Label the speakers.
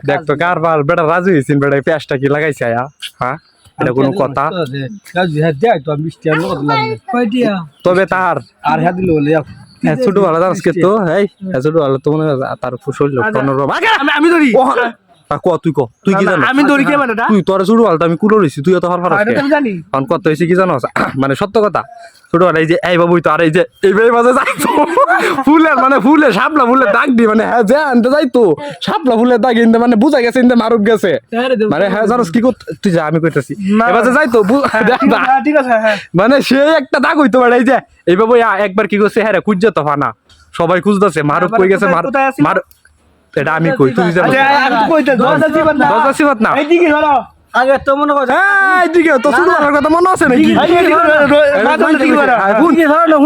Speaker 1: দেখ তো কারবার বেটা রাজু হয়েছেন বেটা পেঁয়াজটা কি লাগাইছে হ্যাঁ এটা কোনো কথা তবে তার
Speaker 2: আর হ্যাঁ দিল বলে
Speaker 1: ছোট ভালো জানিস কে তো ছোট ভালো তো মনে হয় তার ফুসল
Speaker 2: আমি ধরি
Speaker 1: তুই তুই কি জানো
Speaker 2: আমি ধরি কে মানে
Speaker 1: তুই তোর ছোট ভালো আমি কুলো রইছি তুই তো হরফর
Speaker 2: জানি
Speaker 1: কত হয়েছে কি জানো মানে সত্য কথা ছোট ভালো এই যে এই বাবুই তো আর এই যে এই মাঝে যাইতো ফুলের মানে ফুলে শাপলা ফুলের দাগ দি মানে হ্যাঁ যে আনতে যাইতো শাপলা ফুলের দাগ ইনতে মানে বুঝা গেছে ইনতে মারুক গেছে মানে হ্যাঁ জানোস কি করতে তুই যা আমি কইতাছি এবার যে যাইতো
Speaker 2: ঠিক আছে হ্যাঁ
Speaker 1: মানে সে একটা দাগ হইতো মানে এই যে এই বাবু একবার কি করছে হ্যাঁ রে খুঁজছে তো ফানা সবাই খুঁজতেছে মারুক কই গেছে মার এটা আমি কই তুই জানো দশটা সিবাত না
Speaker 2: এইদিকে ধরো আগে তো মনে করছ
Speaker 1: হ্যাঁ এইদিকে তো শুরু করার কথা মনে আছে নাকি
Speaker 2: এইদিকে ধরো